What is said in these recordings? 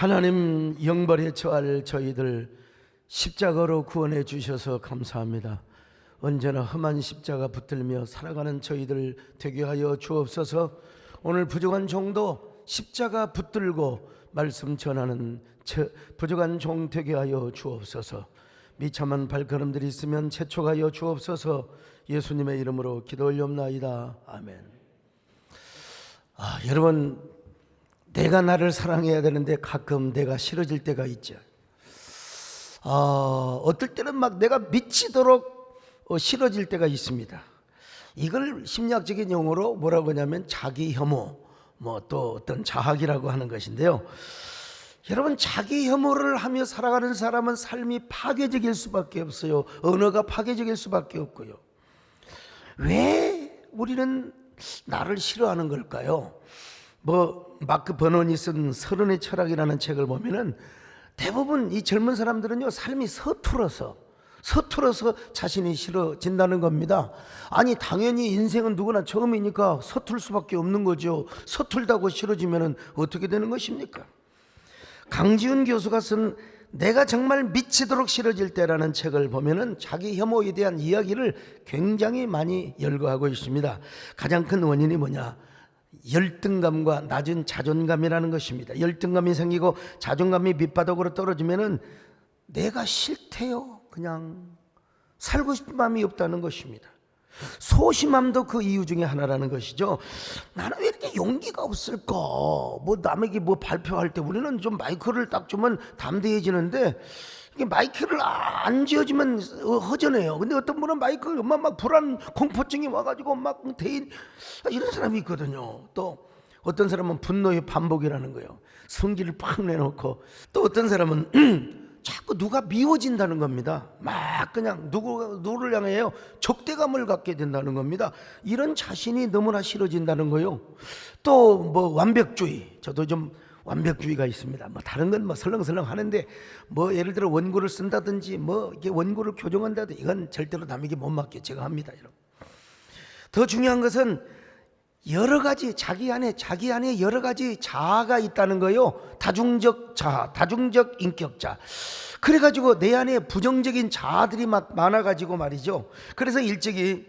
하나님 영벌에 처할 저희들 십자가로 구원해 주셔서 감사합니다. 언제나 험한 십자가 붙들며 살아가는 저희들 되게 하여 주옵소서. 오늘 부족한 종도 십자가 붙들고 말씀 전하는 부족한 종 되게 하여 주옵소서. 미참한 발걸음들이 있으면 재촉하여 주옵소서. 예수님의 이름으로 기도 올려옵나이다. 아멘. 여러분, 내가 나를 사랑해야 되는데 가끔 내가 싫어질 때가 있죠. 어떨 때는 막 내가 미치도록 싫어질 때가 있습니다. 이걸 심리학적인 용어로 뭐라고 하냐면 자기 혐오, 또 어떤 자학이라고 하는 것인데요. 여러분, 자기 혐오를 하며 살아가는 사람은 삶이 파괴적일 수밖에 없어요. 언어가 파괴적일 수밖에 없고요. 왜 우리는 나를 싫어하는 걸까요? 마크 버논이 쓴 서른의 철학이라는 책을 보면은 대부분 이 젊은 사람들은요, 삶이 서툴어서 자신이 싫어진다는 겁니다. 아니, 당연히 인생은 누구나 처음이니까 서툴 수밖에 없는 거죠. 서툴다고 싫어지면은 어떻게 되는 것입니까? 강지훈 교수가 쓴 내가 정말 미치도록 싫어질 때라는 책을 보면은 자기 혐오에 대한 이야기를 굉장히 많이 열거하고 있습니다. 가장 큰 원인이 뭐냐? 열등감과 낮은 자존감이라는 것입니다. 열등감이 생기고 자존감이 밑바닥으로 떨어지면은 내가 싫대요. 그냥 살고 싶은 마음이 없다는 것입니다. 소심함도 그 이유 중에 하나라는 것이죠. 나는 왜 이렇게 용기가 없을까? 남에게 발표할 때 우리는 좀 마이크를 딱 주면 담대해지는데 이게 마이크를 안 쥐어주면 허전해요. 근데 어떤 분은 마이크를 막 불안 공포증이 와가지고 막 대인 이런 사람이 있거든요. 또 어떤 사람은 분노의 반복이라는 거예요. 성질을 팍 내놓고, 또 어떤 사람은 자꾸 누가 미워진다는 겁니다. 막 그냥 누구를 향해요 적대감을 갖게 된다는 겁니다. 이런 자신이 너무나 싫어진다는 거예요. 또 완벽주의, 저도 좀 완벽주의가 있습니다. 다른 건 설렁설렁 하는데 예를 들어 원고를 쓴다든지 이게 원고를 교정한다든지 이건 절대로 남에게 못 맡겨 제가 합니다. 여러분. 더 중요한 것은 여러 가지 자기 안에 여러 가지 자아가 있다는 거예요. 다중적 자아, 다중적 인격자. 그래가지고 내 안에 부정적인 자아들이 막 많아가지고 말이죠. 그래서 일찍이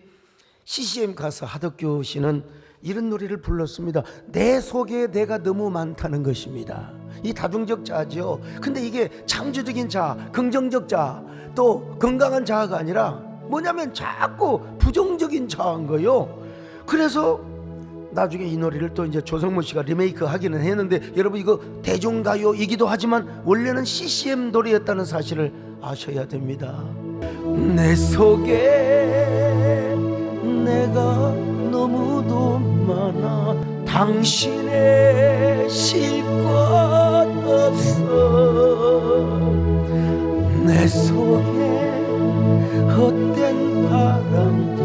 CCM 가서 하덕규 씨는 이런 노래를 불렀습니다. 내 속에 내가 너무 많다는 것입니다. 이 다중적 자아죠. 근데 이게 창조적인 자아, 긍정적 자아, 또 건강한 자아가 아니라 뭐냐면 자꾸 부정적인 자아인 거예요. 그래서 나중에 이 노래를 또 이제 조성모 씨가 리메이크 하기는 했는데, 여러분 이거 대중가요이기도 하지만 원래는 CCM 노래였다는 사실을 아셔야 됩니다. 내 속에 내가 너무도 많아 당신의 쉴 것 없어. 내 속에 헛된 바람들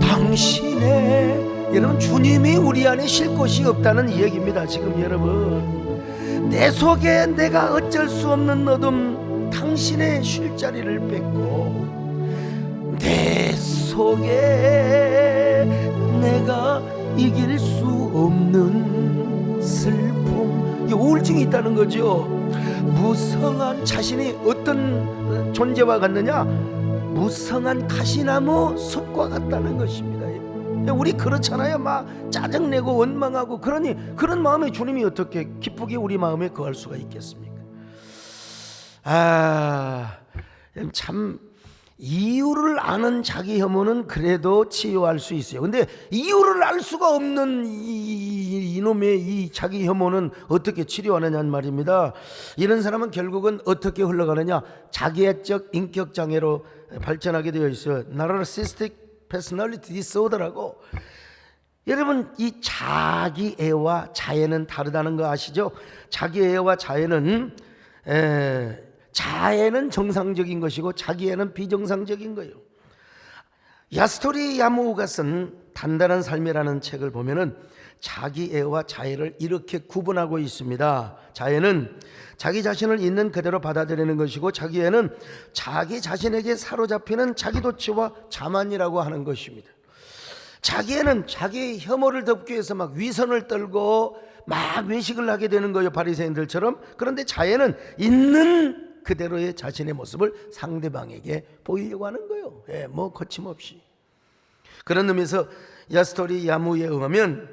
당신의, 여러분 주님이 우리 안에 쉴 곳이 없다는 이야기입니다. 지금 여러분, 내 속에 내가 어쩔 수 없는 어둠 당신의 쉴 자리를 뺏고, 내 속에 내가 이길 수 없는 슬픔, 이 우울증이 있다는 거죠. 무성한 자신이 어떤 존재와 같느냐? 무성한 가시나무 숲과 같다는 것입니다. 우리 그렇잖아요. 막 짜증내고 원망하고, 그러니 그런 마음에 주님이 어떻게 기쁘게 우리 마음에 거할 수가 있겠습니까? 참 이유를 아는 자기 혐오는 그래도 치유할 수 있어요. 근데 이유를 알 수가 없는 이놈의 이 자기 혐오는 어떻게 치료하느냐는 말입니다. 이런 사람은 결국은 어떻게 흘러가느냐? 자기애적 인격 장애로 발전하게 되어 있어요. Narcissistic Personality Disorder라고. 여러분, 이 자기애와 자애는 다르다는 거 아시죠? 자기애와 자애는 자애는 정상적인 것이고 자기애는 비정상적인 거예요. 야스토리 야모우가 쓴 단단한 삶이라는 책을 보면은 자기애와 자애를 이렇게 구분하고 있습니다. 자애는 자기 자신을 있는 그대로 받아들이는 것이고, 자기애는 자기 자신에게 사로잡히는 자기도취와 자만이라고 하는 것입니다. 자기애는 자기 혐오를 덮기 위해서 막 위선을 떨고 막 외식을 하게 되는 거예요, 바리새인들처럼. 그런데 자예는 있는 그대로의 자신의 모습을 상대방에게 보이려고 하는 거예요. 예, 뭐 거침없이. 그런 의미에서 야스토리 야무에 의하면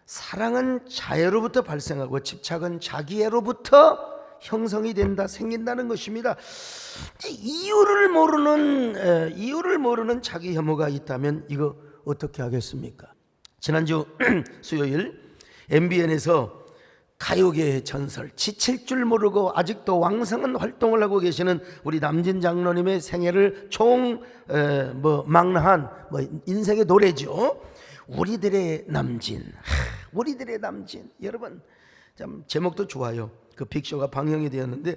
사랑은 자애로부터 발생하고 집착은 자기애로부터 형성이 된다, 생긴다는 것입니다. 이유를 모르는 자기 혐오가 있다면 이거 어떻게 하겠습니까? 지난주 수요일 MBN에서 가요계의 전설, 지칠 줄 모르고 아직도 왕성한 활동을 하고 계시는 우리 남진 장로님의 생애를 망라한 인생의 노래죠. 우리들의 남진. 우리들의 남진. 여러분, 참 제목도 좋아요. 그 빅쇼가 방영이 되었는데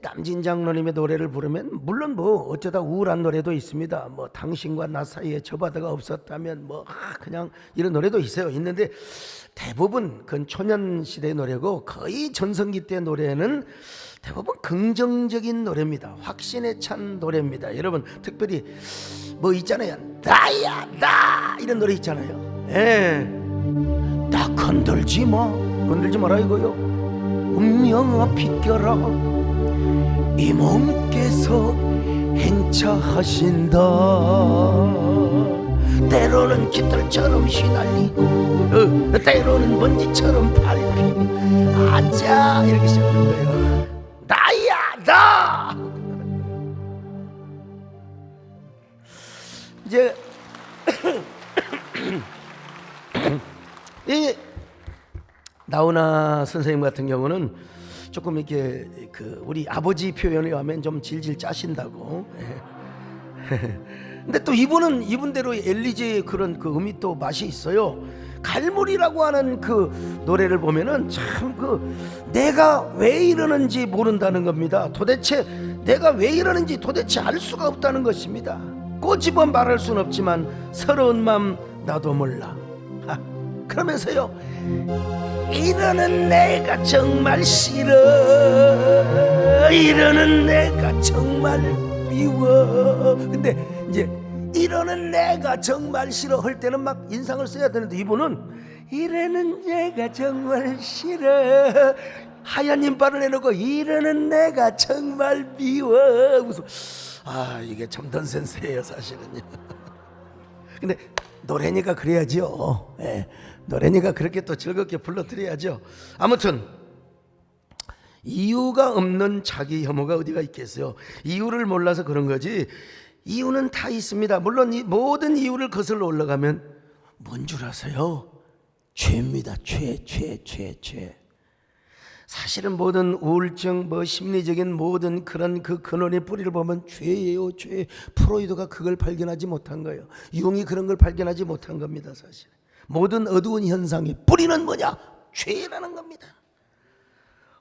남진 장로님의 노래를 부르면 물론 어쩌다 우울한 노래도 있습니다. 당신과 나 사이에 저 바다가 없었다면 그냥 이런 노래도 있는데 대부분 그건 초년시대의 노래고 거의 전성기 때 노래는 대부분 긍정적인 노래입니다. 확신에 찬 노래입니다. 여러분, 특별히 있잖아요. 나야 나 이런 노래 있잖아요. 예. 나 건들지 마라 이거요. 운명아 비껴라, 이 몸께서 행차하신다. 때로는 깃털처럼 휘날리고 때로는 먼지처럼 밟히고 아자 이렇게 시작하는 거예요. 나야 나. 이제 이 나훈아 선생님 같은 경우는 조금 이렇게 우리 아버지 표현에 하면 좀 질질 짜신다고. 근데 또 이분은 이분대로 엘리제의 그런 음이 또 맛이 있어요. 갈무리라고 하는 그 노래를 보면은 참 내가 왜 이러는지 모른다는 겁니다. 도대체 내가 왜 이러는지 도대체 알 수가 없다는 것입니다. 꼬집어 말할 수는 없지만 서러운 마음 나도 몰라. 그러면서요, 이러는 내가 정말 싫어, 이러는 내가 정말 미워. 근데 이제 이러는 내가 정말 싫어 할 때는 막 인상을 써야 되는데 이분은 이러는 내가 정말 싫어 하얀 인발을 내놓고 이러는 내가 정말 미워. 그래서 이게 참 넌센스예요 사실은요. 근데 노래니까 그래야죠. 예, 노래니까 그렇게 또 즐겁게 불러드려야죠. 아무튼 이유가 없는 자기 혐오가 어디가 있겠어요. 이유를 몰라서 그런 거지 이유는 다 있습니다. 물론 이 모든 이유를 거슬러 올라가면 뭔 줄 아세요? 죄입니다. 죄. 사실은 모든 우울증, 심리적인 모든 그런 그 근원의 뿌리를 보면 죄예요, 죄. 프로이드가 그걸 발견하지 못한 거예요. 융이 그런 걸 발견하지 못한 겁니다, 사실. 모든 어두운 현상의 뿌리는 뭐냐? 죄라는 겁니다.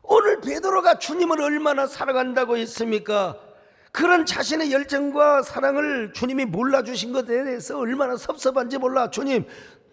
오늘 베드로가 주님을 얼마나 사랑한다고 했습니까? 그런 자신의 열정과 사랑을 주님이 몰라주신 것에 대해서 얼마나 섭섭한지 몰라. 주님,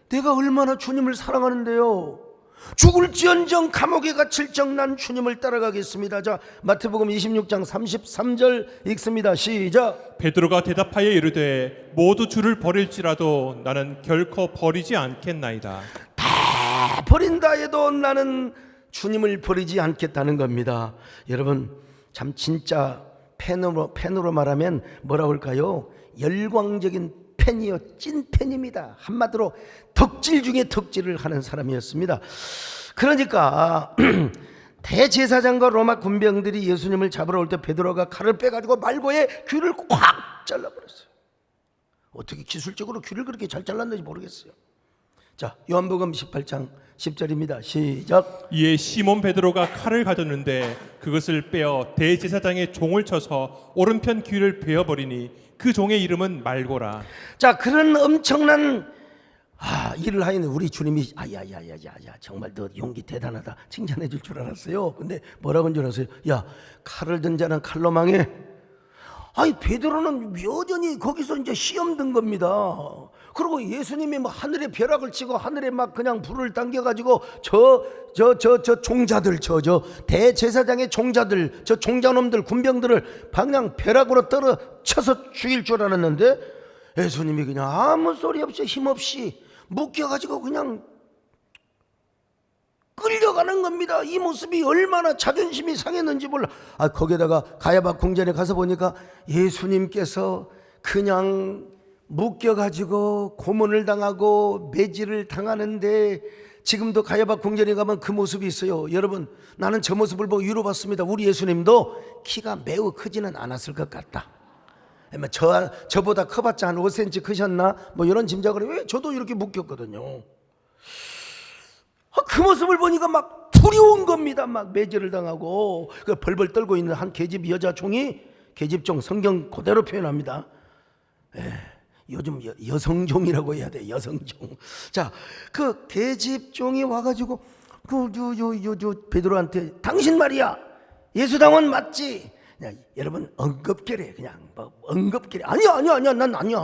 내가 얼마나 주님을 사랑하는데요. 죽을지언정 감옥에 갇힐정 난 주님을 따라가겠습니다. 자, 마태복음 26장 33절 읽습니다. 시작. 베드로가 대답하여 이르되 모두 주를 버릴지라도 나는 결코 버리지 않겠나이다. 다 버린다 해도 나는 주님을 버리지 않겠다는 겁니다. 여러분, 참 진짜 팬으로 말하면 뭐라고 할까요? 열광적인 팬이요, 찐팬입니다. 한마디로 덕질 중에 덕질을 하는 사람이었습니다. 그러니까 대제사장과 로마 군병들이 예수님을 잡으러 올 때 베드로가 칼을 빼가지고 말고의 귀를 꽉 잘라버렸어요. 어떻게 기술적으로 귀를 그렇게 잘 잘랐는지 모르겠어요. 자, 요한복음 18장 10절입니다. 시작. 이에 시몬 베드로가 칼을 가졌는데 그것을 빼어 대제사장의 종을 쳐서 오른편 귀를 베어버리니 그 종의 이름은 말고라. 자, 그런 엄청난 일을 하는 우리 주님이 야야야야야 정말 너 용기 대단하다 칭찬해 줄 줄 알았어요. 근데 뭐라고 한 줄 아세요? 야, 칼을 든 자는 칼로 망해. 베드로는 여전히 거기서 이제 시험 든 겁니다. 그리고 예수님이 하늘에 벼락을 치고 하늘에 막 그냥 불을 당겨가지고 저 종자들, 저 대제사장의 종자들, 저 종자놈들, 군병들을 방향 벼락으로 떨어쳐서 죽일 줄 알았는데 예수님이 그냥 아무 소리 없이 힘없이 묶여가지고 그냥 끌려가는 겁니다. 이 모습이 얼마나 자존심이 상했는지 몰라. 거기에다가 가야바 궁전에 가서 보니까 예수님께서 그냥 묶여가지고 고문을 당하고 매질을 당하는데, 지금도 가야바 궁전에 가면 그 모습이 있어요. 여러분, 나는 저 모습을 보고 위로받습니다. 우리 예수님도 키가 매우 크지는 않았을 것 같다. 저보다 커봤자 한 5cm 크셨나? 뭐 이런 짐작을 해요. 왜? 저도 이렇게 묶였거든요. 그 모습을 보니까 막 두려운 겁니다. 막 매질을 당하고 그 벌벌 떨고 있는 한 계집 여자 종이, 계집종 성경 그대로 표현합니다. 요즘 여성종이라고 해야 돼. 여성종. 자, 그 계집종이 와가지고 베드로한테 당신 말이야 예수당원 맞지? 여러분 언급결에 그냥 뭐 언급결에 아니야 난 아니야.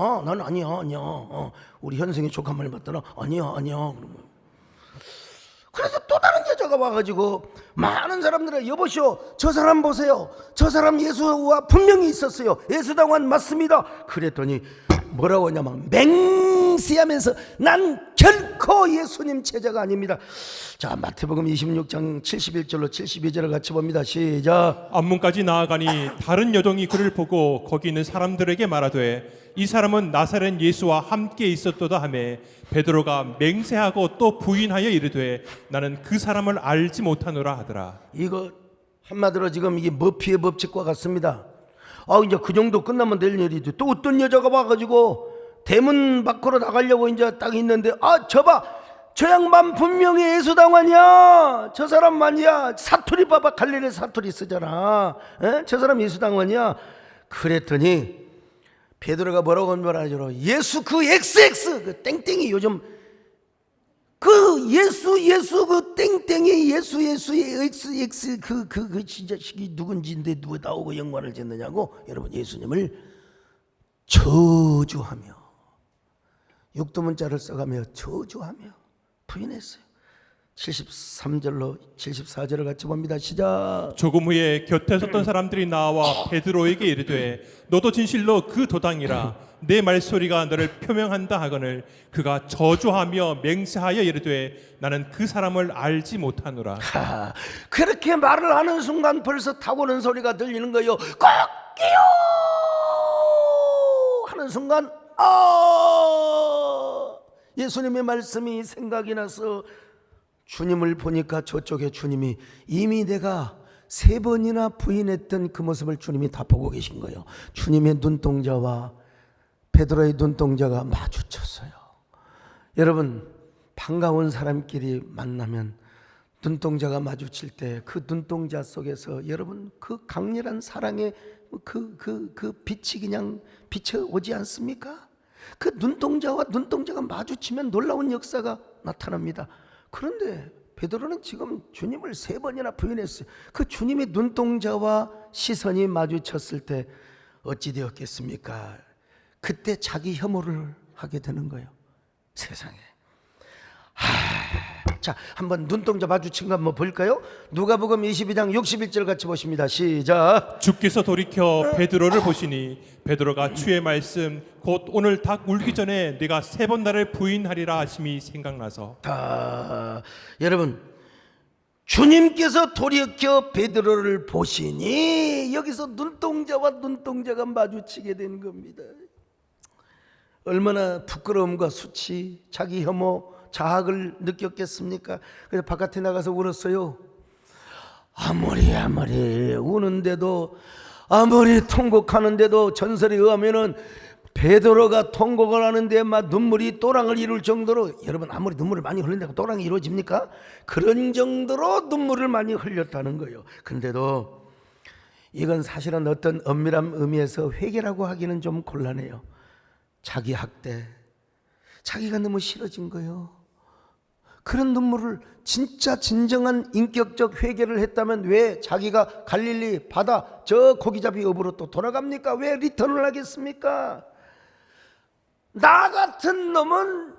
우리 현승이 조카 말 맞더라. 아니야. 그러면 그래서 또 다른 여자가 와가지고 많은 사람들은 여보시오 저 사람 보세요. 저 사람 예수와 분명히 있었어요. 예수당원 맞습니다. 그랬더니 뭐라고 하냐면 맹세하면서 난 결코 예수님 제자가 아닙니다. 자, 마태복음 26장 71절로 72절을 같이 봅니다. 시작. 앞문까지 나아가니 다른 여종이 그를 보고 거기 있는 사람들에게 말하되 이 사람은 나사렛 예수와 함께 있었도다 하매 베드로가 맹세하고 또 부인하여 이르되 나는 그 사람을 알지 못하노라 하더라. 이거 한마디로 지금 이게 머피의 법칙과 같습니다. 이제 그 정도 끝나면 될 일이지. 또 어떤 여자가 와가지고 대문 밖으로 나가려고 이제 딱 있는데 저 양반 분명히 예수당원이야. 저 사람 말이야. 사투리 봐봐. 갈릴리 사투리 쓰잖아. 저 사람 예수당원이야. 그랬더니 베드로가 뭐라고 말하죠? 예수 그 XX 그 땡땡이 요즘 그 예수 그 땡땡이 예수의 XX 그 진짜 시기 누군지인데 누가 나오고 영광을 짓느냐고. 여러분 예수님을 저주하며 육두문자를 써가며 저주하며 부인했어요. 73절로 74절을 같이 봅니다. 시작. 조금 후에 곁에 섰던 사람들이 나와 베드로에게 이르되 너도 진실로 그 도당이라 내 말소리가 너를 표명한다 하거늘 그가 저주하며 맹세하여 이르되 나는 그 사람을 알지 못하노라. 그렇게 말을 하는 순간 벌써 타고는 소리가 들리는 거예요. 꺾이요 하는 순간 예수님의 말씀이 생각이 나서 주님을 보니까 저쪽에 주님이 이미 내가 3번이나 부인했던 그 모습을 주님이 다 보고 계신 거예요. 주님의 눈동자와 베드로의 눈동자가 마주쳤어요. 여러분 반가운 사람끼리 만나면 눈동자가 마주칠 때 그 눈동자 속에서 여러분 그 강렬한 사랑의 그 빛이 그냥 비쳐오지 않습니까? 그 눈동자와 눈동자가 마주치면 놀라운 역사가 나타납니다. 그런데 베드로는 지금 주님을 3번이나 부인했어요. 그 주님의 눈동자와 시선이 마주쳤을 때 어찌 되었겠습니까? 그때 자기 혐오를 하게 되는 거예요. 세상에. 자, 한번 눈동자 마주친 거 한번 볼까요? 누가복음 22장 61절 같이 보십니다. 시작. 주께서 돌이켜 베드로를 보시니 베드로가 주의 말씀 곧 오늘 닭 울기 전에 네가 3번 나를 부인하리라 하심이 생각나서. 여러분 주님께서 돌이켜 베드로를 보시니 여기서 눈동자와 눈동자가 마주치게 된 겁니다. 얼마나 부끄러움과 수치, 자기 혐오, 자학을 느꼈겠습니까? 그래서 바깥에 나가서 울었어요. 아무리 우는데도, 아무리 통곡하는데도 전설에 의하면은 베드로가 통곡을 하는데 막 눈물이 또랑을 이룰 정도로, 여러분 아무리 눈물을 많이 흘린다고 또랑이 이루어집니까? 그런 정도로 눈물을 많이 흘렸다는 거예요. 근데도 이건 사실은 어떤 엄밀한 의미에서 회개라고 하기는 좀 곤란해요. 자기 학대, 자기가 너무 싫어진 거예요. 그런 눈물을 진짜 진정한 인격적 회개를 했다면 왜 자기가 갈릴리 바다 저 고기잡이 업으로 또 돌아갑니까? 왜 리턴을 하겠습니까? 나 같은 놈은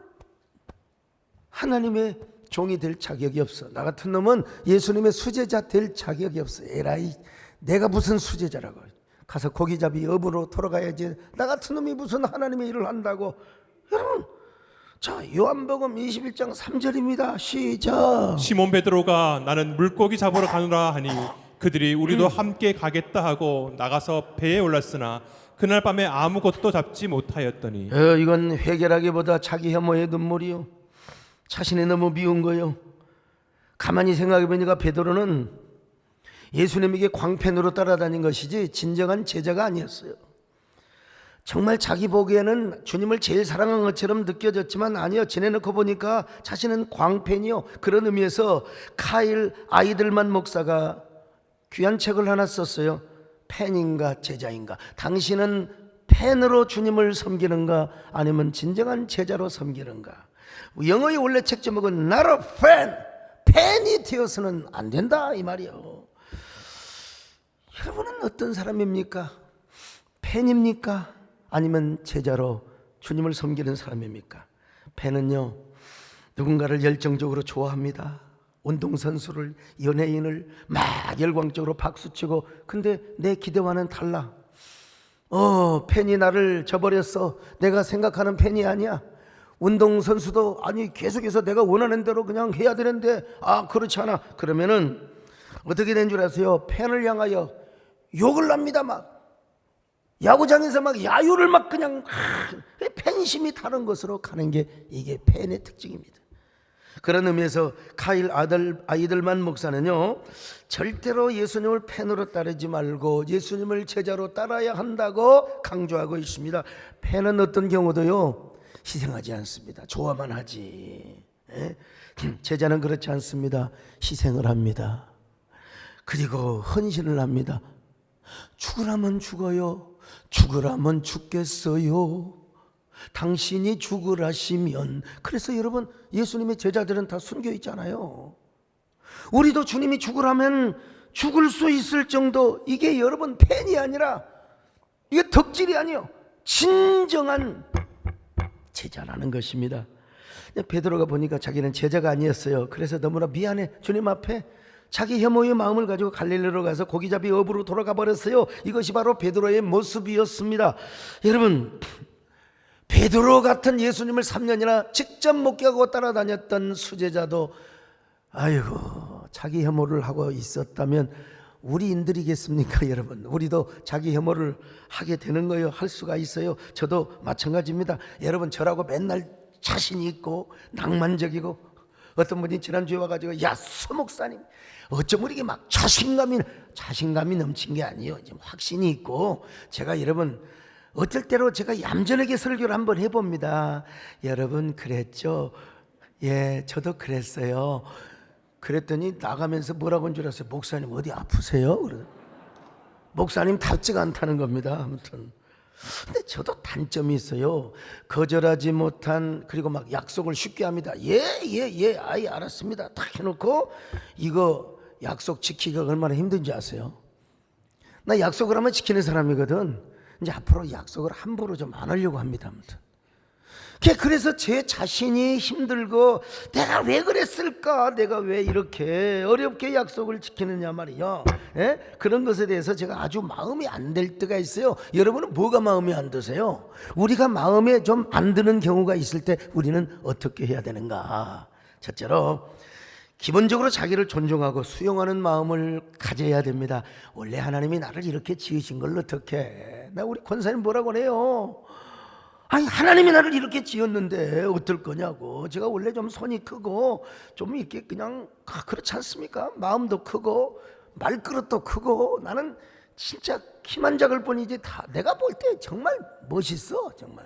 하나님의 종이 될 자격이 없어. 나 같은 놈은 예수님의 수제자 될 자격이 없어. 에라이, 내가 무슨 수제자라고. 가서 고기잡이 업으로 돌아가야지. 나 같은 놈이 무슨 하나님의 일을 한다고. 여러분 자, 요한복음 21장 3절입니다. 시작. 시몬 베드로가 나는 물고기 잡으러 가노라 하니 그들이 우리도 함께 가겠다 하고 나가서 배에 올랐으나 그날 밤에 아무것도 잡지 못하였더니. 이건 회개라기보다 자기 혐오의 눈물이요. 자신이 너무 미운 거요. 가만히 생각해 보니까 베드로는 예수님에게 광팬으로 따라다닌 것이지 진정한 제자가 아니었어요. 정말 자기 보기에는 주님을 제일 사랑한 것처럼 느껴졌지만 아니요, 지내놓고 보니까 자신은 광팬이요. 그런 의미에서 카일 아이들만 목사가 귀한 책을 하나 썼어요. 팬인가 제자인가. 당신은 팬으로 주님을 섬기는가 아니면 진정한 제자로 섬기는가. 영어의 원래 책 제목은 Not a fan, 팬이 되어서는 안 된다 이 말이요. 여러분은 어떤 사람입니까? 팬입니까? 아니면 제자로 주님을 섬기는 사람입니까? 팬은요, 누군가를 열정적으로 좋아합니다. 운동선수를, 연예인을 막 열광적으로 박수치고, 근데 내 기대와는 달라. 팬이 나를 저버렸어. 내가 생각하는 팬이 아니야. 운동선수도 아니 계속해서 내가 원하는 대로 그냥 해야 되는데 그렇지 않아. 그러면은 어떻게 된 줄 아세요? 팬을 향하여 욕을 합니다. 막 야구장에서 막 야유를 막 그냥 팬심이 타는 것으로 가는 게 이게 팬의 특징입니다. 그런 의미에서 카일 아이들만 목사는요, 절대로 예수님을 팬으로 따르지 말고 예수님을 제자로 따라야 한다고 강조하고 있습니다. 팬은 어떤 경우도요 희생하지 않습니다. 좋아만 하지. 제자는 그렇지 않습니다. 희생을 합니다. 그리고 헌신을 합니다. 죽으라면 죽어요. 죽으라면 죽겠어요. 당신이 죽으라시면. 그래서 여러분, 예수님의 제자들은 다 숨겨 있잖아요. 우리도 주님이 죽으라면 죽을 수 있을 정도. 이게 여러분 팬이 아니라 이게 덕질이 아니요, 진정한 제자라는 것입니다. 베드로가 보니까 자기는 제자가 아니었어요. 그래서 너무나 미안해. 주님 앞에 자기 혐오의 마음을 가지고 갈릴리로 가서 고기잡이 업으로 돌아가 버렸어요. 이것이 바로 베드로의 모습이었습니다. 여러분, 베드로 같은 예수님을 3년이나 직접 목격하고 따라다녔던 수제자도 아이고 자기 혐오를 하고 있었다면 우리인들이겠습니까? 여러분, 우리도 자기 혐오를 하게 되는 거예요. 할 수가 있어요. 저도 마찬가지입니다. 여러분, 저라고 맨날 자신이 있고 낭만적이고, 어떤 분이 지난주에 와가지고 야 서목사님 어쩜 이렇게 막 자신감이 넘친 게 아니에요. 지금 확신이 있고, 제가 여러분 어떨 때로 제가 얌전하게 설교를 한번 해봅니다. 여러분 그랬죠? 예, 저도 그랬어요. 그랬더니 나가면서 뭐라고 한 줄 아세요? 목사님 어디 아프세요? 그러더라고요. 목사님 닿지가 않다는 겁니다. 아무튼 근데 저도 단점이 있어요. 거절하지 못한, 그리고 막 약속을 쉽게 합니다. 예, 아이 알았습니다. 딱 해놓고 이거 약속 지키기가 얼마나 힘든지 아세요? 나 약속을 하면 지키는 사람이거든. 이제 앞으로 약속을 함부로 좀 안 하려고 합니다. 아무튼 그래서 제 자신이 힘들고 내가 왜 그랬을까, 내가 왜 이렇게 어렵게 약속을 지키느냐 말이야. 그런 것에 대해서 제가 아주 마음이 안 들 때가 있어요. 여러분은 뭐가 마음에 안 드세요? 우리가 마음에 좀 안 드는 경우가 있을 때 우리는 어떻게 해야 되는가? 첫째로 기본적으로 자기를 존중하고 수용하는 마음을 가져야 됩니다. 원래 하나님이 나를 이렇게 지으신 걸 어떻게, 나 우리 권사님 뭐라고 해요? 아니 하나님이 나를 이렇게 지었는데 어떨 거냐고. 제가 원래 좀 손이 크고 좀 이렇게 그냥 그렇지 않습니까? 마음도 크고 말그릇도 크고, 나는 진짜 키만 작을 뿐이지 다 내가 볼 때 정말 멋있어 정말.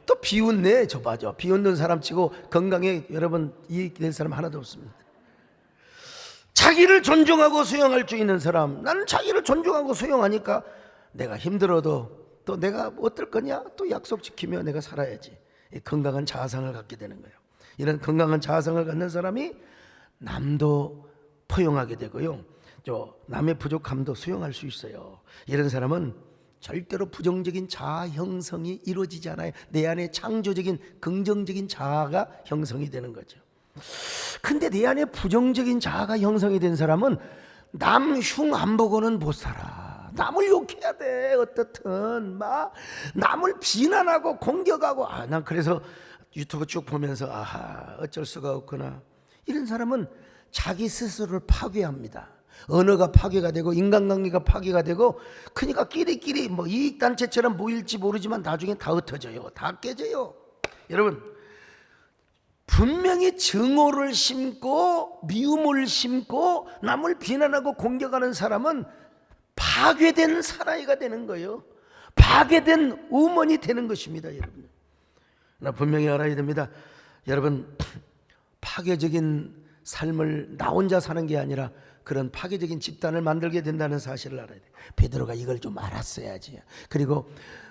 또 비웃네. 저 봐줘, 비웃는 사람 치고 건강에 여러분 이익될 사람 하나도 없습니다. 자기를 존중하고 수용할 수 있는 사람, 나는 자기를 존중하고 수용하니까 내가 힘들어도 또 내가 어떨 거냐, 또 약속 지키며 내가 살아야지. 건강한 자아상을 갖게 되는 거예요. 이런 건강한 자아상을 갖는 사람이 남도 포용하게 되고요, 남의 부족함도 수용할 수 있어요. 이런 사람은 절대로 부정적인 자아 형성이 이루어지지 않아요. 내 안에 창조적인 긍정적인 자아가 형성이 되는 거죠. 근데 내 안에 부정적인 자아가 형성이 된 사람은 남 흉 안 보고는 못 살아. 남을 욕해야 돼. 어떻든 막 남을 비난하고 공격하고. 난 그래서 유튜브 쭉 보면서 아하 어쩔 수가 없구나. 이런 사람은 자기 스스로를 파괴합니다. 언어가 파괴가 되고 인간관계가 파괴가 되고, 그러니까 끼리끼리 뭐 이익단체처럼 모일지 모르지만 나중에 다 흩어져요. 다 깨져요. 여러분, 분명히 증오를 심고 미움을 심고 남을 비난하고 공격하는 사람은 파괴된 사나이가 되는 거예요. 파괴된 우먼이 되는 것입니다. 여러분, 나 분명히 알아야 됩니다. 여러분, 파괴적인 삶을 나 혼자 사는 게 아니라 그런 파괴적인 집단을 만들게 된다는 사실을 알아야 돼요. 베드로가 이걸 좀 알았어야지. 그리고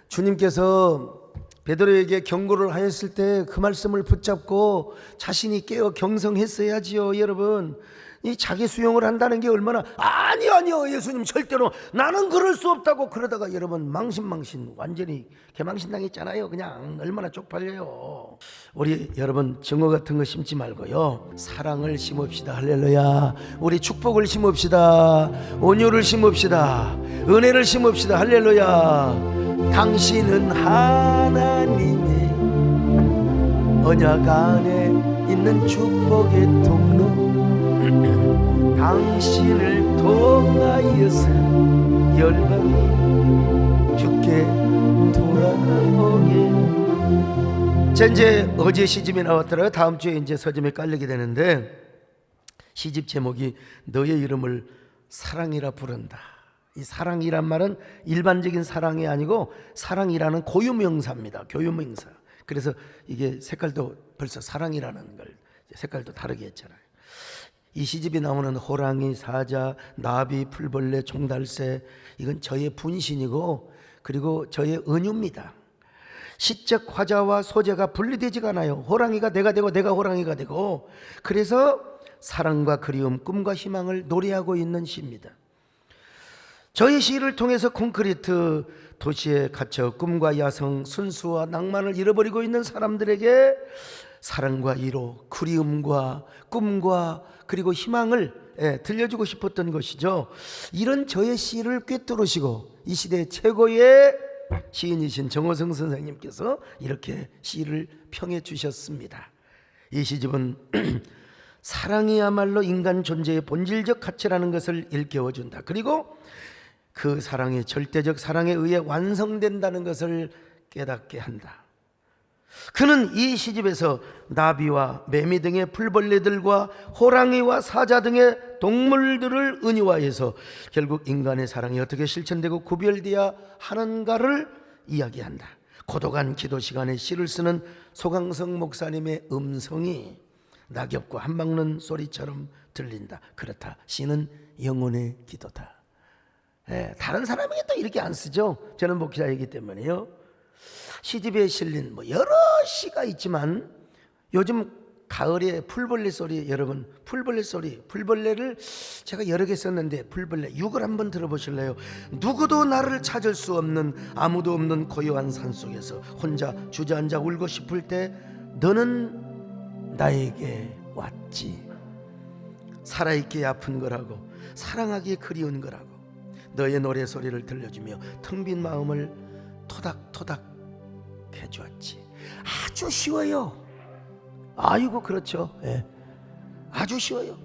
주님께서 베드로에게 경고를 하였을 때 그 말씀을 붙잡고 자신이 깨어 경성했어야지요. 여러분, 이 자기 수용을 한다는 게 얼마나 아니요 예수님 절대로 나는 그럴 수 없다고 그러다가 여러분 망신 완전히 개망신 당했잖아요. 그냥 얼마나 쪽팔려요. 우리 여러분 증오 같은 거 심지 말고요, 사랑을 심읍시다. 할렐루야. 우리 축복을 심읍시다. 온유를 심읍시다. 은혜를 심읍시다. 할렐루야. 당신은 하나님의 언약 안에 있는 축복의 통로, 당신을 통하여서 열방이 주께 돌아오게. 자, 이제 어제 시집이 나왔더라고요. 다음 주에 이제 서점에 깔리게 되는데, 시집 제목이 너의 이름을 사랑이라 부른다. 이 사랑이란 말은 일반적인 사랑이 아니고 사랑이라는 고유명사입니다. 고유명사. 그래서 이게 색깔도 벌써 사랑이라는 걸 색깔도 다르게 했잖아요. 이 시집이 나오는 호랑이, 사자, 나비, 풀벌레, 종달새, 이건 저의 분신이고 그리고 저의 은유입니다. 시적 화자와 소재가 분리되지가 않아요. 호랑이가 내가 되고 내가 호랑이가 되고, 그래서 사랑과 그리움, 꿈과 희망을 노래하고 있는 시입니다. 저희 시를 통해서 콘크리트 도시에 갇혀 꿈과 야성, 순수와 낭만을 잃어버리고 있는 사람들에게 사랑과 위로, 그리움과 꿈과 그리고 희망을 들려주고 싶었던 것이죠. 이런 저의 시를 꿰뚫으시고 이 시대 최고의 시인이신 정호성 선생님께서 이렇게 시를 평해 주셨습니다. 이 시집은 사랑이야말로 인간 존재의 본질적 가치라는 것을 일깨워준다. 그리고 그 사랑이 절대적 사랑에 의해 완성된다는 것을 깨닫게 한다. 그는 이 시집에서 나비와 매미 등의 풀벌레들과 호랑이와 사자 등의 동물들을 은유화해서 결국 인간의 사랑이 어떻게 실천되고 구별되어야 하는가를 이야기한다. 고독한 기도 시간에 시를 쓰는 소강성 목사님의 음성이 낙엽과 한막는 소리처럼 들린다. 그렇다. 시는 영혼의 기도다. 다른 사람에게 또 이렇게 안 쓰죠. 저는 목사이기 때문에요. 시집에 실린 여러 시가 있지만 요즘 가을에 풀벌레 소리, 여러분 풀벌레 소리, 풀벌레를 제가 여러 개 썼는데 풀벌레 6을 한번 들어보실래요? 누구도 나를 찾을 수 없는, 아무도 없는 고요한 산속에서 혼자 주저앉아 울고 싶을 때 너는 나에게 왔지. 살아있기에 아픈 거라고, 사랑하기에 그리운 거라고 너의 노래소리를 들려주며 텅 빈 마음을 토닥토닥 해주었지. 아주 쉬워요. 아이고 그렇죠. 아주 쉬워요.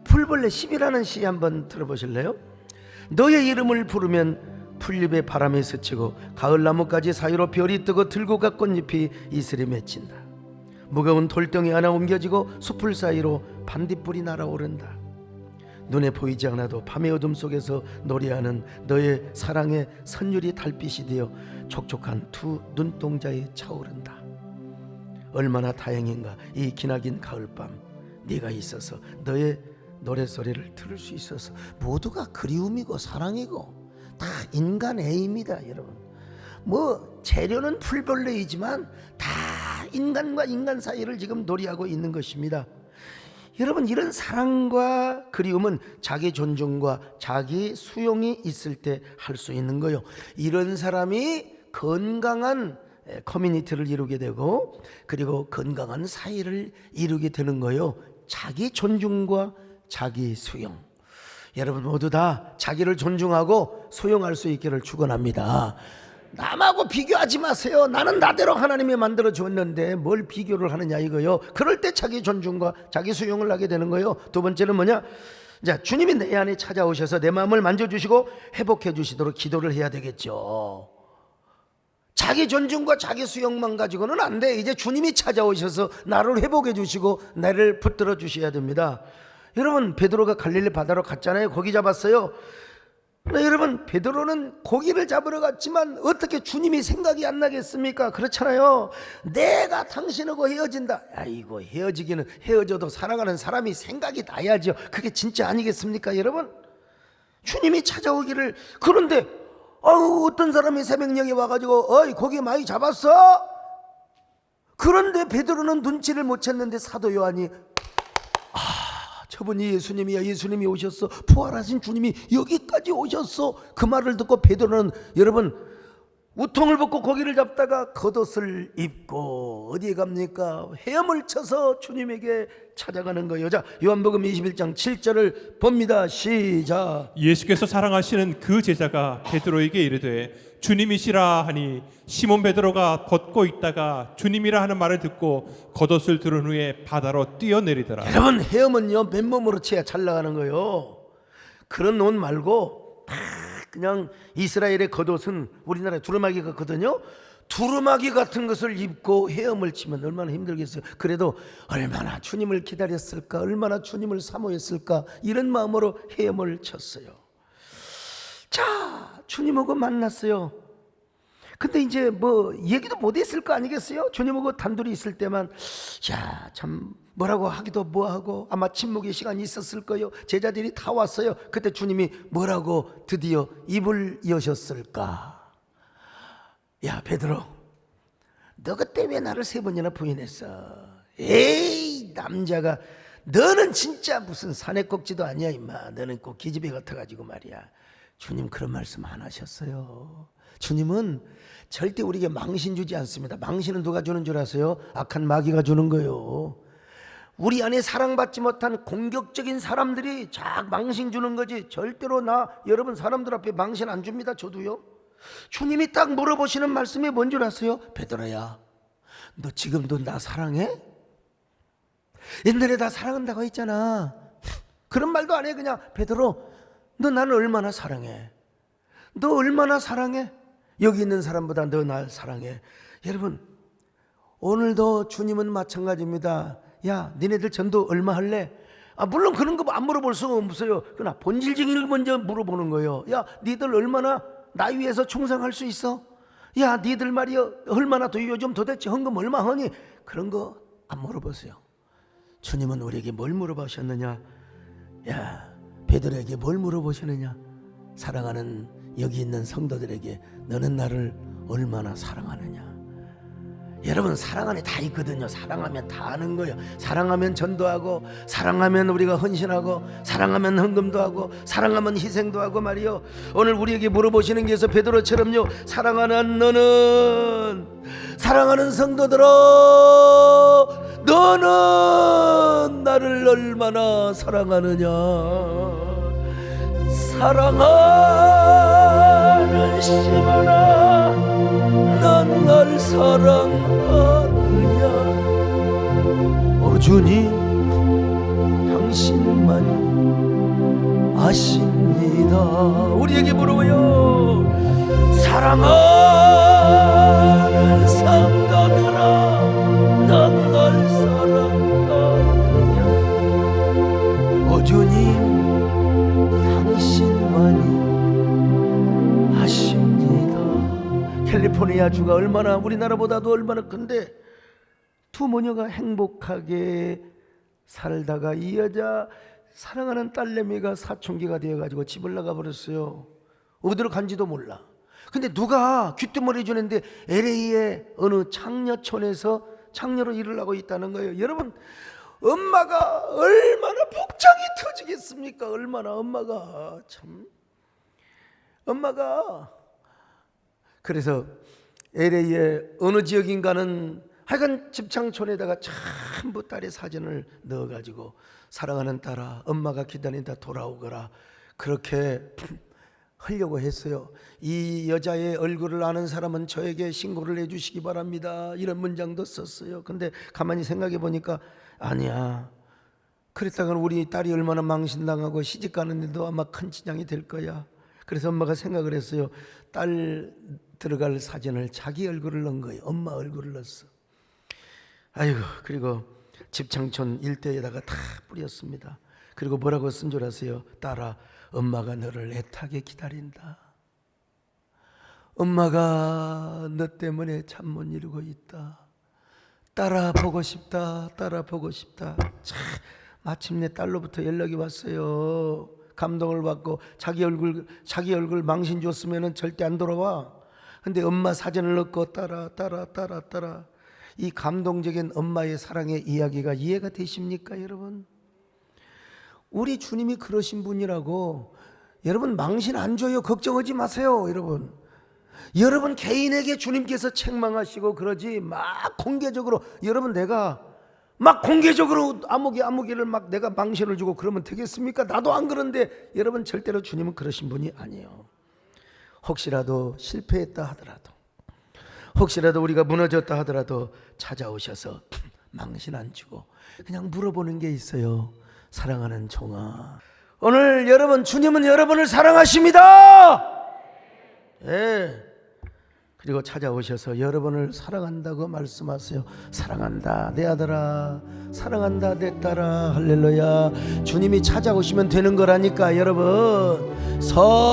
풀벌레 10이라는 시 한번 들어보실래요? 너의 이름을 부르면 풀잎에 바람이 스치고 가을나무까지 사이로 별이 뜨고 들고가 꽃잎이 이슬에 맺힌다. 무거운 돌덩이 하나 옮겨지고 숲풀 사이로 반딧불이 날아오른다. 눈에 보이지 않아도 밤의 어둠 속에서 노래하는 너의 사랑의 선율이 달빛이 되어 촉촉한 두 눈동자에 차오른다. 얼마나 다행인가. 이 기나긴 가을밤 네가 있어서 너의 노래소리를 들을 수 있어서. 모두가 그리움이고 사랑이고 다 인간 애입니다. 여러분, 재료는 풀벌레이지만 다 인간과 인간 사이를 지금 놀이하고 있는 것입니다. 여러분, 이런 사랑과 그리움은 자기 존중과 자기 수용이 있을 때 할 수 있는 거예요. 이런 사람이 건강한 커뮤니티를 이루게 되고 그리고 건강한 사회를 이루게 되는 거예요. 자기 존중과 자기 수용. 여러분 모두 다 자기를 존중하고 수용할 수 있기를 축원합니다. 남하고 비교하지 마세요. 나는 나대로 하나님이 만들어 줬는데 뭘 비교를 하느냐 이거요. 그럴 때 자기 존중과 자기 수용을 하게 되는 거예요. 두 번째는 뭐냐? 자, 주님이 내 안에 찾아오셔서 내 마음을 만져주시고 회복해 주시도록 기도를 해야 되겠죠. 자기 존중과 자기 수용만 가지고는 안 돼. 이제 주님이 찾아오셔서 나를 회복해 주시고 나를 붙들어 주셔야 됩니다. 여러분, 베드로가 갈릴리 바다로 갔잖아요. 고기 잡았어요. 여러분, 베드로는 고기를 잡으러 갔지만 어떻게 주님이 생각이 안 나겠습니까? 그렇잖아요. 내가 당신하고 헤어진다. 아이고, 헤어지기는 헤어져도 사랑하는 사람이 생각이 나야죠. 그게 진짜 아니겠습니까, 여러분? 주님이 찾아오기를. 그런데 어떤 사람이 새벽녘에 와가지고 어이, 고기 많이 잡았어? 그런데 베드로는 눈치를 못 챘는데 사도 요한이 저분이 예수님이야. 예수님이 오셨어. 부활하신 주님이 여기까지 오셨어. 그 말을 듣고 베드로는 여러분 우통을 벗고 고기를 잡다가 겉옷을 입고 어디에 갑니까? 헤엄을 쳐서 주님에게 찾아가는 거예요. 자, 요한복음 21장 7절을 봅니다. 시작. 예수께서 사랑하시는 그 제자가 베드로에게 이르되 주님이시라 하니 시몬 베드로가 벗고 있다가 주님이라 하는 말을 듣고 겉옷을 두른 후에 바다로 뛰어내리더라. 여러분, 헤엄은요 맨몸으로 쳐야 잘 나가는 거예요. 그런 옷 말고 다 그냥 이스라엘의 겉옷은 우리나라에 두루마기 같거든요. 두루마기 같은 것을 입고 헤엄을 치면 얼마나 힘들겠어요. 그래도 얼마나 주님을 기다렸을까, 얼마나 주님을 사모했을까, 이런 마음으로 헤엄을 쳤어요. 자, 주님하고 만났어요. 근데 이제 뭐 얘기도 못했을 거 아니겠어요? 주님하고 단둘이 있을 때만 야, 참 뭐라고 하기도 뭐하고 아마 침묵의 시간이 있었을 거예요. 제자들이 다 왔어요. 그때 주님이 뭐라고 드디어 입을 여셨을까? 야, 베드로, 너 그때 왜 나를 3번이나 부인했어? 에이, 남자가, 너는 진짜 무슨 산의 꼭지도 아니야 임마. 너는 꼭 기집애 같아가지고 말이야. 주님 그런 말씀 안 하셨어요. 주님은 절대 우리에게 망신 주지 않습니다. 망신은 누가 주는 줄 아세요? 악한 마귀가 주는 거예요. 우리 안에 사랑받지 못한 공격적인 사람들이 망신 주는 거지. 절대로 여러분 사람들 앞에 망신 안 줍니다. 저도요. 주님이 딱 물어보시는 말씀이 뭔 줄 아세요? 베드로야, 너 지금도 나 사랑해? 옛날에 나 사랑한다고 했잖아. 그런 말도 안 해. 그냥 베드로, 너 나는 얼마나 사랑해? 너 얼마나 사랑해? 여기 있는 사람보다 너 날 사랑해. 여러분, 오늘도 주님은 마찬가지입니다. 야, 니네들 전도 얼마 할래? 물론 그런 거 안 물어볼 수가 없어요. 그러나 본질적인 걸 먼저 물어보는 거예요. 야, 니들 얼마나 나 위해서 충성할 수 있어? 야, 니들 말이야 얼마나 더 요즘 도대체 헌금 얼마 하니? 그런 거 안 물어보세요. 주님은 우리에게 뭘 물어보셨느냐? 야, 베드로에게 뭘 물어보시느냐? 사랑하는 여기 있는 성도들에게 너는 나를 얼마나 사랑하느냐? 여러분, 사랑 안에 다 있거든요. 사랑하면 다 아는 거예요. 사랑하면 전도하고, 사랑하면 우리가 헌신하고, 사랑하면 헌금도 하고, 사랑하면 희생도 하고 말이요. 오늘 우리에게 물어보시는 게 있어. 베드로처럼요, 사랑하는 너는, 사랑하는 성도들아, 너는 나를 얼마나 사랑하느냐? 사랑하는 시몬아, 넌 날 사랑하느냐? 오 주님, 당신만 아십니다. 우리에게 물어요. 사랑하는 성도들아, 넌 날 사랑하느냐? 오 주님, 당신만이 아십니다. 캘리포니아주가 얼마나 우리나라보다도 얼마나 큰데 두 모녀가 행복하게 살다가 이 여자 사랑하는 딸내미가 사춘기가 되어가지고 집을 나가버렸어요. 어디로 간지도 몰라. 근데 누가 귀뚜머리 주는데 LA의 어느 창녀촌에서 창녀로 일을 하고 있다는 거예요. 여러분, 엄마가 얼마나 복장이 터지겠습니까? 얼마나 엄마가 그래서 LA의 어느 지역인가는 하여간 집창촌에다가 전부 딸의 사진을 넣어가지고 사랑하는 딸아, 엄마가 기다린다 돌아오거라. 그렇게 하려고 했어요. 이 여자의 얼굴을 아는 사람은 저에게 신고를 해주시기 바랍니다. 이런 문장도 썼어요. 근데 가만히 생각해 보니까 아니야. 그랬다간 우리 딸이 얼마나 망신당하고 시집 가는데도 아마 큰 지장이 될 거야. 그래서 엄마가 생각을 했어요. 딸 들어갈 사진을 자기 얼굴을 넣은 거예요. 엄마 얼굴을 넣었어. 아이고, 그리고 집창촌 일대에다가 다 뿌렸습니다. 그리고 뭐라고 쓴 줄 아세요? 딸아, 엄마가 너를 애타게 기다린다. 엄마가 너 때문에 잠 못 이루고 있다. 딸아 보고 싶다. 딸아 보고 싶다. 참, 마침내 딸로부터 연락이 왔어요. 감동을 받고 자기 얼굴 망신 줬으면 절대 안 돌아와. 근데 엄마 사진을 넣고 딸아. 이 감동적인 엄마의 사랑의 이야기가 이해가 되십니까, 여러분? 우리 주님이 그러신 분이라고. 여러분, 망신 안 줘요. 걱정하지 마세요, 여러분. 여러분 개인에게 주님께서 책망하시고 그러지 막 공개적으로, 여러분 내가 막 공개적으로 아무개를 막 내가 망신을 주고 그러면 되겠습니까? 나도 안 그런데. 여러분, 절대로 주님은 그러신 분이 아니에요. 혹시라도 실패했다 하더라도, 혹시라도 우리가 무너졌다 하더라도 찾아오셔서 망신 안 주고 그냥 물어보는 게 있어요. 사랑하는 종아, 오늘 여러분, 주님은 여러분을 사랑하십니다. 예. 그리고 찾아오셔서 여러분을 사랑한다고 말씀하세요. 사랑한다 내 아들아, 사랑한다 내 딸아. 할렐루야. 주님이 찾아오시면 되는 거라니까, 여러분. 사랑한다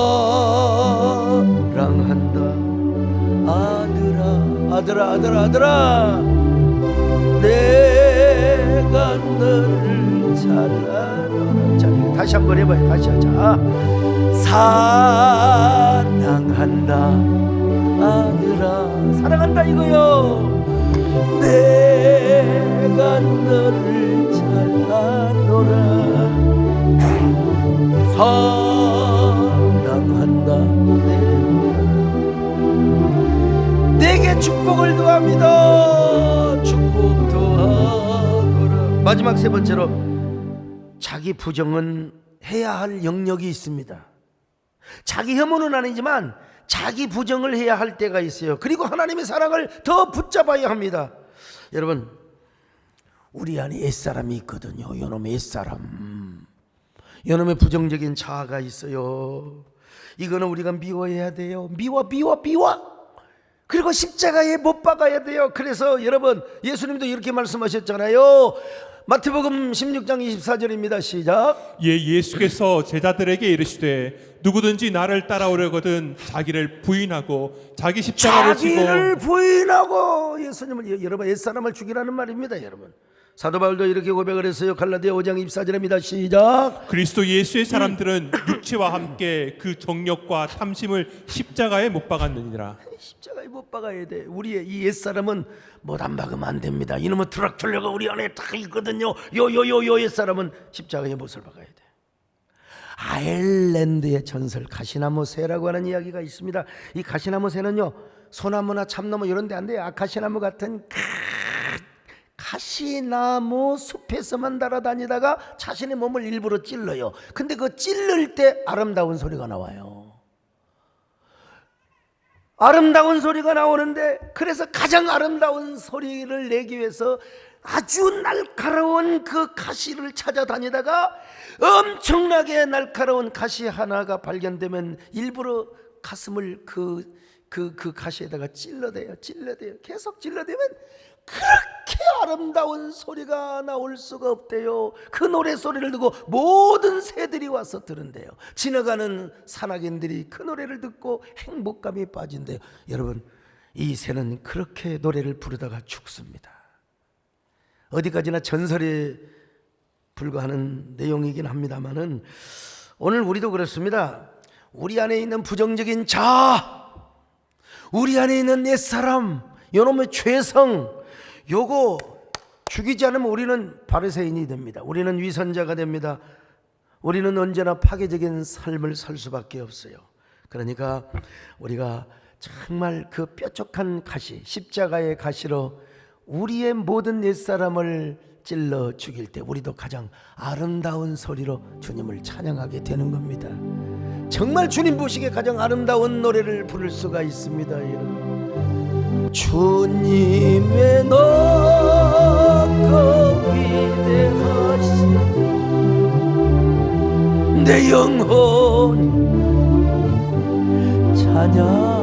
아들아, 내가 너를 잘 알아. 자, 이거 다시 한번 해봐요. 다시 하자. 사랑한다 아들아, 사랑한다 이거요. 내가 너를 잘 아노라. 사랑한다 내게 축복을 더합니다. 축복 더하노라. 마지막 세 번째로, 자기 부정은 해야 할 영역이 있습니다. 자기 혐오는 아니지만 자기 부정을 해야 할 때가 있어요. 그리고 하나님의 사랑을 더 붙잡아야 합니다. 여러분, 우리 안에 옛사람이 있거든요. 요놈의 옛사람, 요놈의 부정적인 자아가 있어요. 이거는 우리가 미워해야 돼요. 미워. 그리고 십자가에 못 박아야 돼요. 그래서 여러분, 예수님도 이렇게 말씀하셨잖아요. 마태복음 16장 24절입니다. 시작. 예수께서 제자들에게 이르시되 누구든지 나를 따라오려거든 자기를 부인하고 자기 십자가를 지고. 자기를 부인하고. 예수님은 여러분 옛사람을 죽이라는 말입니다. 여러분, 사도 바울도 이렇게 고백을 했어요. 갈라디아 5장 24절입니다. 시작. 그리스도 예수의 사람들은 육체와 함께 그 정욕과 탐심을 십자가에 못 박았느니라. 십자가에 못 박아야 돼. 우리의 이 옛사람은 못 안 박으면 안 됩니다. 이놈의 드락툴레가 우리 안에 다 있거든요. 요 옛사람은 십자가에 못을 박아야 돼. 아일랜드의 전설 가시나무 새라고 하는 이야기가 있습니다. 이 가시나무 새는요, 소나무나 참나무 이런 데 안 돼요. 아카시나무 같은 가시나무 숲에서만 날아다니다가 자신의 몸을 일부러 찔러요. 근데 그 찔를 때 아름다운 소리가 나와요. 아름다운 소리가 나오는데, 그래서 가장 아름다운 소리를 내기 위해서 아주 날카로운 그 가시를 찾아다니다가 엄청나게 날카로운 가시 하나가 발견되면 일부러 가슴을 그 가시에다가 찔러대요. 계속 찔러대면 그렇게 아름다운 소리가 나올 수가 없대요. 그 노래 소리를 듣고 모든 새들이 와서 들은대요. 지나가는 산악인들이 그 노래를 듣고 행복감이 빠진대요. 여러분, 이 새는 그렇게 노래를 부르다가 죽습니다. 어디까지나 전설에 불과하는 내용이긴 합니다만은, 오늘 우리도 그렇습니다. 우리 안에 있는 부정적인 자아, 우리 안에 있는 옛사람, 요놈의 죄성, 요거 죽이지 않으면 우리는 바리새인이 됩니다. 우리는 위선자가 됩니다. 우리는 언제나 파괴적인 삶을 살 수밖에 없어요. 그러니까 우리가 정말 그 뾰족한 가시, 십자가의 가시로 우리의 모든 옛사람을 찔러 죽일 때 우리도 가장 아름다운 소리로 주님을 찬양하게 되는 겁니다. 정말 주님 보시기에 가장 아름다운 노래를 부를 수가 있습니다. 여러분, 주님의 높고 위대하신 내 영혼이 찬양하네.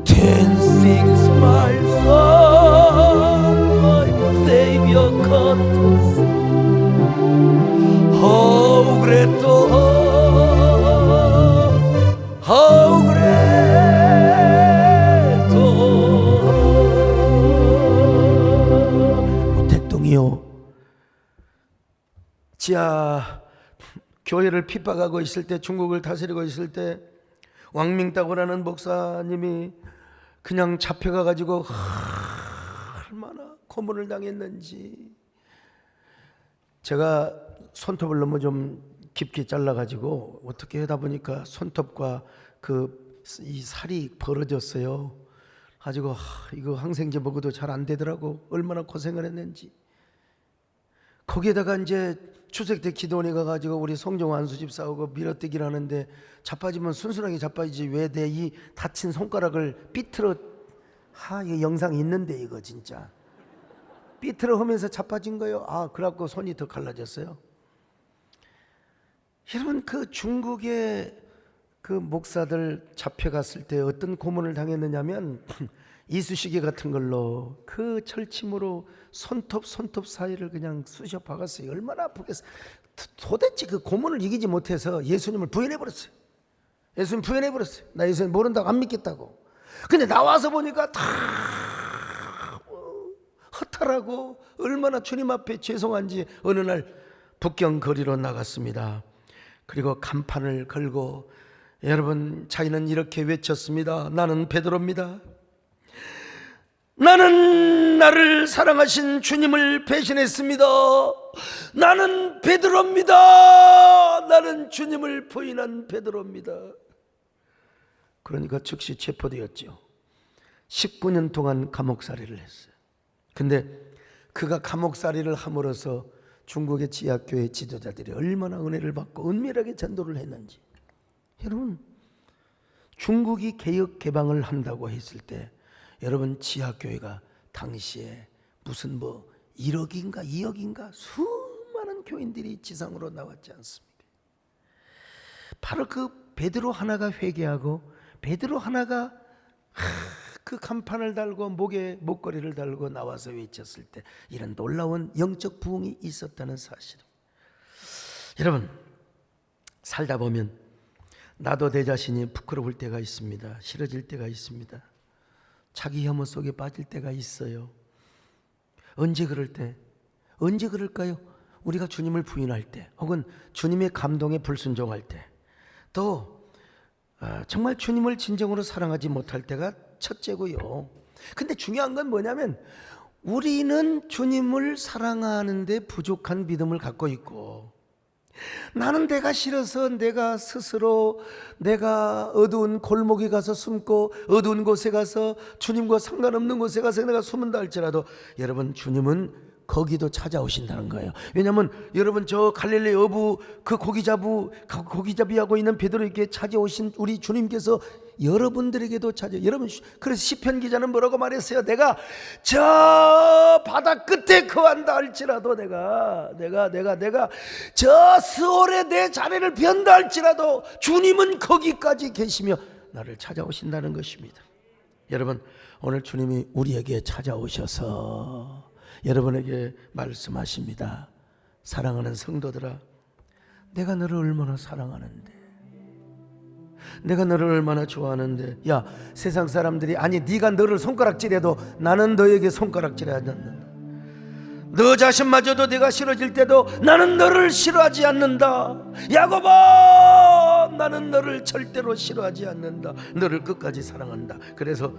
Ten sings my soul, my Savior come to sing. How great, how great, 모택동이요, 지하 교회를 핍박하고 있을 때, 중국을 다스리고 있을 때 왕밍따고라는 목사님이 그냥 잡혀가 가지고 얼마나 고문을 당했는지. 제가 손톱을 너무 좀 깊게 잘라 가지고 어떻게 하다 보니까 손톱과 이 살이 벌어졌어요. 가지고 이거 항생제 먹어도 잘 안 되더라고. 얼마나 고생을 했는지. 거기에다가 이제 추석 때 기도원에 가가지고 우리 성종환 수집사하고 밀어뛰기를 하는데 자빠지면 순순하게 자빠지지 왜 내 이 다친 손가락을 삐뚤어. 이 영상 있는데 이거 진짜 삐뚤어 하면서 자빠진 거예요. 그래갖고 손이 더 갈라졌어요. 여러분, 그 중국의 그 목사들 잡혀갔을 때 어떤 고문을 당했느냐면 이쑤시개 같은 걸로 그 철침으로 손톱 사이를 그냥 쑤셔 박았어요. 얼마나 아프겠어요. 도대체 그 고문을 이기지 못해서 예수님을 부인해버렸어요. 예수님 부인해버렸어요. 나 예수님 모른다고 안 믿겠다고. 근데 나와서 보니까 다 허탈하고 얼마나 주님 앞에 죄송한지 어느 날 북경 거리로 나갔습니다. 그리고 간판을 걸고, 여러분, 자기는 이렇게 외쳤습니다. 나는 베드로입니다. 나는 나를 사랑하신 주님을 배신했습니다. 나는 베드로입니다. 나는 주님을 부인한 베드로입니다. 그러니까 즉시 체포되었죠. 19년 동안 감옥살이를 했어요. 근데 그가 감옥살이를 함으로써 중국의 지하교회 지도자들이 얼마나 은혜를 받고 은밀하게 전도를 했는지. 여러분, 중국이 개혁 개방을 한다고 했을 때 여러분, 지하교회가 당시에 무슨 1억인가 2억인가 수많은 교인들이 지상으로 나왔지 않습니까? 바로 그 베드로 하나가 회개하고 베드로 하나가 그 간판을 달고 목에 목걸이를 달고 나와서 외쳤을 때 이런 놀라운 영적 부흥이 있었다는 사실. 여러분, 살다 보면 나도 내 자신이 부끄러울 때가 있습니다. 싫어질 때가 있습니다. 자기 혐오 속에 빠질 때가 있어요. 언제 그럴 때? 언제 그럴까요? 우리가 주님을 부인할 때, 혹은 주님의 감동에 불순종할 때, 또 정말 주님을 진정으로 사랑하지 못할 때가 첫째고요. 근데 중요한 건 뭐냐면 우리는 주님을 사랑하는데 부족한 믿음을 갖고 있고, 나는 내가 싫어서 내가 스스로 내가 어두운 골목에 가서 숨고 어두운 곳에 가서 주님과 상관없는 곳에 가서 내가 숨은다 할지라도 여러분, 주님은 거기도 찾아오신다는 거예요. 왜냐하면 여러분, 저 갈릴리 어부 그 고기잡이 하고 있는 베드로에게 찾아오신 우리 주님께서 여러분들에게도 여러분, 그래서 시편 기자는 뭐라고 말했어요? 내가 저 바다 끝에 거한다 할지라도 내가 저 스올에 내 자리를 변다 할지라도 주님은 거기까지 계시며 나를 찾아오신다는 것입니다. 여러분, 오늘 주님이 우리에게 찾아오셔서 여러분에게 말씀하십니다. 사랑하는 성도들아, 내가 너를 얼마나 사랑하는데, 내가 너를 얼마나 좋아하는데, 야, 세상 사람들이 아니 네가 너를 손가락질해도 나는 너에게 손가락질하지 않는다. 너 자신마저도 내가 싫어질 때도 나는 너를 싫어하지 않는다. 야고보, 나는 너를 절대로 싫어하지 않는다. 너를 끝까지 사랑한다. 그래서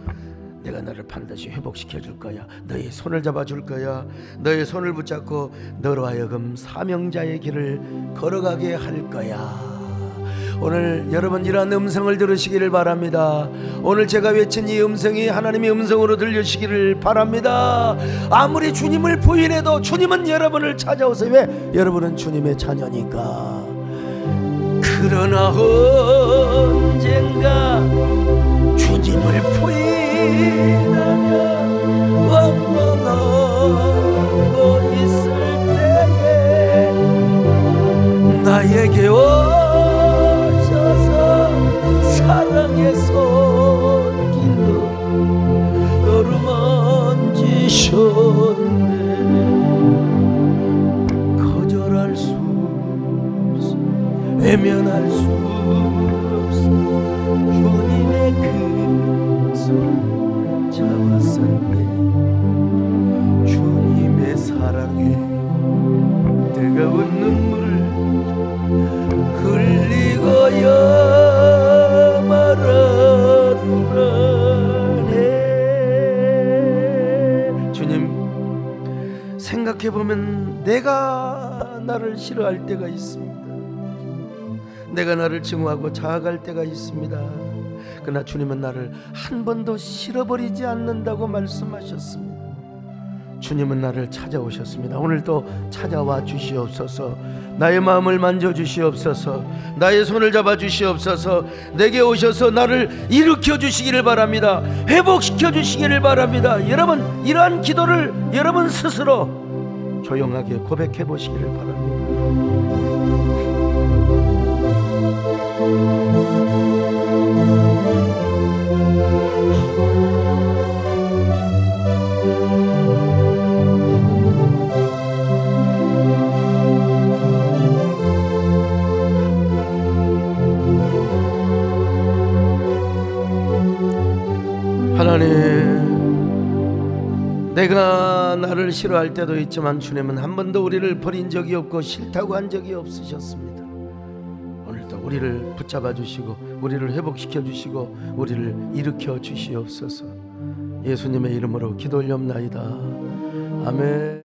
내가 너를 반드시 회복시켜 줄 거야. 너의 손을 잡아 줄 거야. 너의 손을 붙잡고 너로 하여금 사명자의 길을 걸어가게 할 거야. 오늘 여러분 이러한 음성을 들으시기를 바랍니다. 오늘 제가 외친 이 음성이 하나님의 음성으로 들려시기를 바랍니다. 아무리 주님을 부인해도 주님은 여러분을 찾아오세요. 왜? 여러분은 주님의 자녀니까. 그러나 언젠가 주님을 부인하며 원망하고 있을 때에 나에게 오셔서 사랑의 손길로 어루만지셨네. 거절할 수 없어, 외면할 수 없어. 주님의 그 손 잡았었네. 주님의 사랑에 뜨거운 눈물을 흘리고야 말하네. 주님, 생각해보면 내가 나를 싫어할 때가 있습니다. 내가 나를 증오하고 자학할 때가 있습니다. 그러나 주님은 나를 한 번도 싫어버리지 않는다고 말씀하셨습니다. 주님은 나를 찾아오셨습니다. 오늘도 찾아와 주시옵소서. 나의 마음을 만져주시옵소서. 나의 손을 잡아 주시옵소서. 내게 오셔서 나를 일으켜 주시기를 바랍니다. 회복시켜 주시기를 바랍니다. 여러분, 이러한 기도를 여러분 스스로 조용하게 고백해 보시기를 바랍니다. 하나님, 내가 나를 싫어할 때도 있지만 주님은 한 번도 우리를 버린 적이 없고 싫다고 한 적이 없으셨습니다. 오늘도 우리를 붙잡아 주시고 우리를 회복시켜 주시고 우리를 일으켜 주시옵소서. 예수님의 이름으로 기도 올려옵나이다. 아멘.